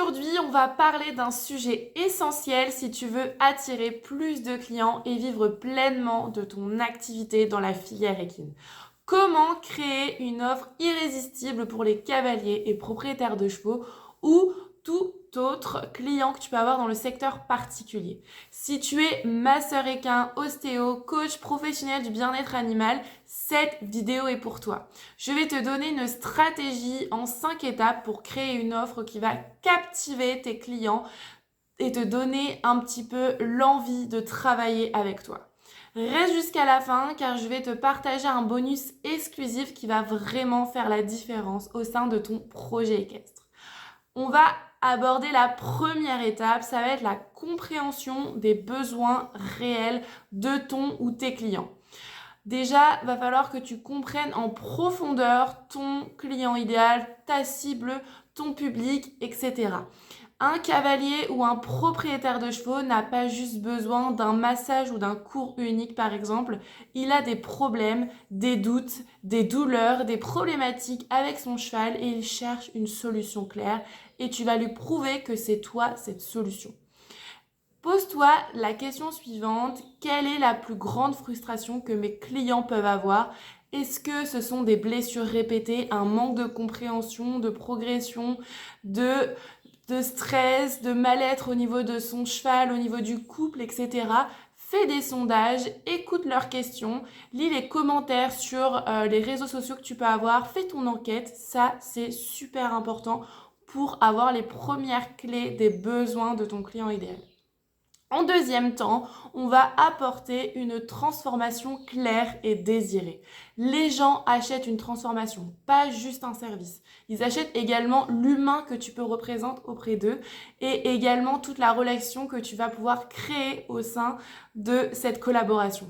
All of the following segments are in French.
Aujourd'hui, on va parler d'un sujet essentiel si tu veux attirer plus de clients et vivre pleinement de ton activité dans la filière équine. Comment créer une offre irrésistible pour les cavaliers et propriétaires de chevaux ou tout autre client que tu peux avoir dans le secteur particulier. Si tu es masseur équin, ostéo, coach professionnel du bien-être animal, cette vidéo est pour toi. Je vais te donner une stratégie en 5 étapes pour créer une offre qui va captiver tes clients et te donner un petit peu l'envie de travailler avec toi. Reste jusqu'à la fin car je vais te partager un bonus exclusif qui va vraiment faire la différence au sein de ton projet équestre. On va aborder la première étape, ça va être la compréhension des besoins réels de ton ou tes clients. Déjà, va falloir que tu comprennes en profondeur ton client idéal, ta cible, ton public, etc. Un cavalier ou un propriétaire de chevaux n'a pas juste besoin d'un massage ou d'un cours unique par exemple, il a des problèmes, des doutes, des douleurs, des problématiques avec son cheval et il cherche une solution claire et tu vas lui prouver que c'est toi cette solution. Pose-toi la question suivante, quelle est la plus grande frustration que mes clients peuvent avoir ? Est-ce que ce sont des blessures répétées, un manque de compréhension, de progression, de stress, de mal-être au niveau de son cheval, au niveau du couple, etc. Fais des sondages, écoute leurs questions, lis les commentaires sur les réseaux sociaux que tu peux avoir, fais ton enquête, ça c'est super important pour avoir les premières clés des besoins de ton client idéal. En deuxième temps, on va apporter une transformation claire et désirée. Les gens achètent une transformation, pas juste un service. Ils achètent également l'humain que tu peux représenter auprès d'eux et également toute la relation que tu vas pouvoir créer au sein de cette collaboration.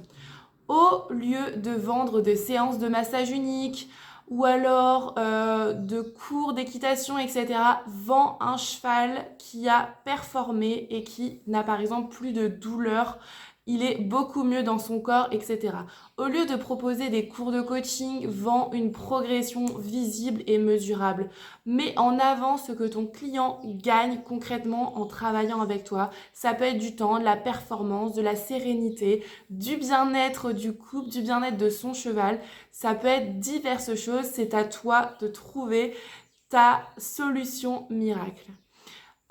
Au lieu de vendre des séances de massage unique, ou alors de cours d'équitation, etc. Vend un cheval qui a performé et qui n'a par exemple plus de douleur. Il est beaucoup mieux dans son corps, etc. Au lieu de proposer des cours de coaching, vend une progression visible et mesurable. Mets en avant ce que ton client gagne concrètement en travaillant avec toi. Ça peut être du temps, de la performance, de la sérénité, du bien-être du couple, du bien-être de son cheval. Ça peut être diverses choses. C'est à toi de trouver ta solution miracle.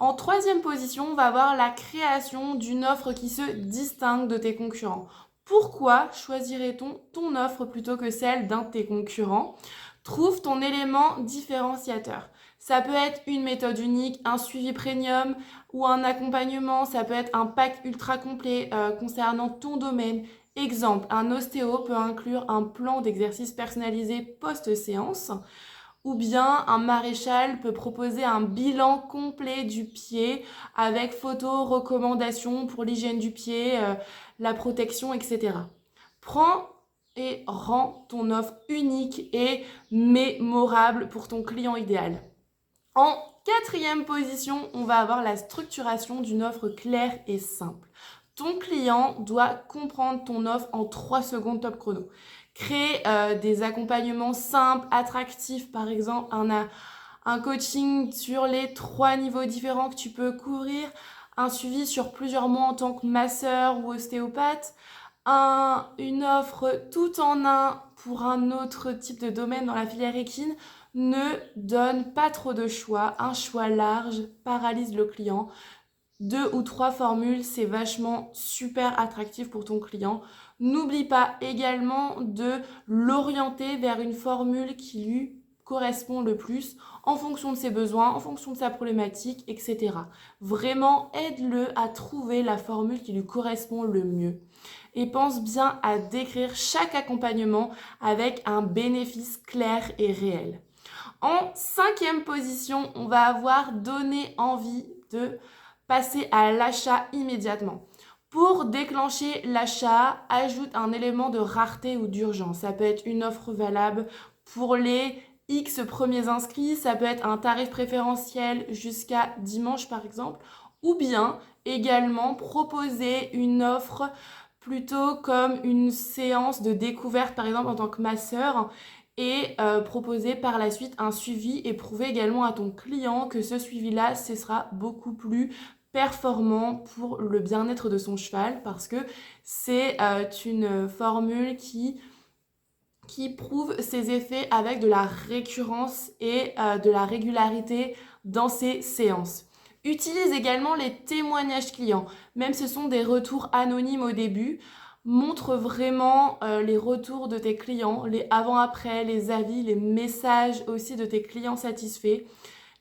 En troisième position, on va avoir la création d'une offre qui se distingue de tes concurrents. Pourquoi choisirait-on ton offre plutôt que celle d'un de tes concurrents ? Trouve ton élément différenciateur. Ça peut être une méthode unique, un suivi premium ou un accompagnement. Ça peut être un pack ultra complet concernant ton domaine. Exemple, un ostéo peut inclure un plan d'exercice personnalisé post-séance. Ou bien un maréchal peut proposer un bilan complet du pied avec photos, recommandations pour l'hygiène du pied, la protection, etc. Prends et rends ton offre unique et mémorable pour ton client idéal. En quatrième position, on va avoir la structuration d'une offre claire et simple. Ton client doit comprendre ton offre en 3 secondes top chrono. Créer des accompagnements simples, attractifs, par exemple un coaching sur les 3 niveaux différents que tu peux couvrir, un suivi sur plusieurs mois en tant que masseur ou ostéopathe, une offre tout en un pour un autre type de domaine dans la filière équine. Ne donne pas trop de choix, un choix large paralyse le client. 2 ou 3 formules, c'est vachement super attractif pour ton client. N'oublie pas également de l'orienter vers une formule qui lui correspond le plus en fonction de ses besoins, en fonction de sa problématique, etc. Vraiment, aide-le à trouver la formule qui lui correspond le mieux. Et pense bien à décrire chaque accompagnement avec un bénéfice clair et réel. En cinquième position, on va avoir donné envie de passer à l'achat immédiatement. Pour déclencher l'achat, ajoute un élément de rareté ou d'urgence. Ça peut être une offre valable pour les X premiers inscrits, ça peut être un tarif préférentiel jusqu'à dimanche par exemple, ou bien également proposer une offre plutôt comme une séance de découverte par exemple en tant que masseur et proposer par la suite un suivi et prouver également à ton client que ce suivi-là, ce sera beaucoup plus performant pour le bien-être de son cheval parce que c'est une formule qui prouve ses effets avec de la récurrence et de la régularité dans ses séances. Utilise également les témoignages clients, même si ce sont des retours anonymes au début. Montre vraiment les retours de tes clients, les avant-après, les avis, les messages aussi de tes clients satisfaits.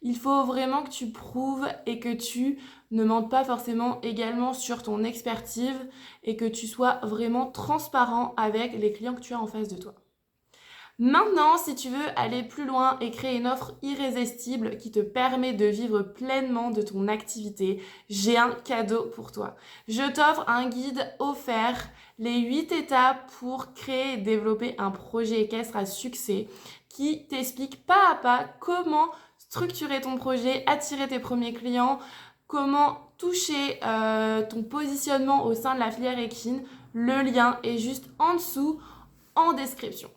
Il faut vraiment que tu prouves et que tu ne mentes pas forcément également sur ton expertise et que tu sois vraiment transparent avec les clients que tu as en face de toi. Maintenant, si tu veux aller plus loin et créer une offre irrésistible qui te permet de vivre pleinement de ton activité, j'ai un cadeau pour toi. Je t'offre un guide offert, les 8 étapes pour créer et développer un projet équestre à succès qui t'explique pas à pas comment structurer ton projet, attirer tes premiers clients, comment toucher ton positionnement au sein de la filière équine. Le lien est juste en dessous en description.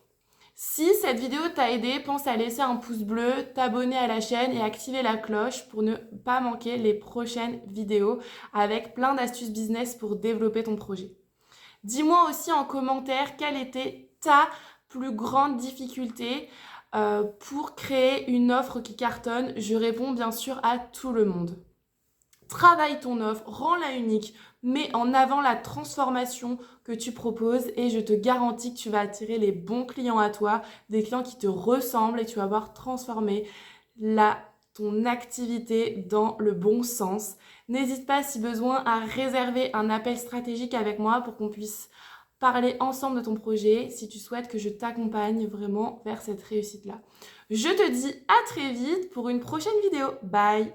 Si cette vidéo t'a aidé, pense à laisser un pouce bleu, t'abonner à la chaîne et activer la cloche pour ne pas manquer les prochaines vidéos avec plein d'astuces business pour développer ton projet. Dis-moi aussi en commentaire quelle était ta plus grande difficulté pour créer une offre qui cartonne. Je réponds bien sûr à tout le monde. Travaille ton offre, rends-la unique, mets en avant la transformation que tu proposes et je te garantis que tu vas attirer les bons clients à toi, des clients qui te ressemblent et tu vas voir transformer ton activité dans le bon sens. N'hésite pas si besoin à réserver un appel stratégique avec moi pour qu'on puisse parler ensemble de ton projet si tu souhaites que je t'accompagne vraiment vers cette réussite-là. Je te dis à très vite pour une prochaine vidéo. Bye!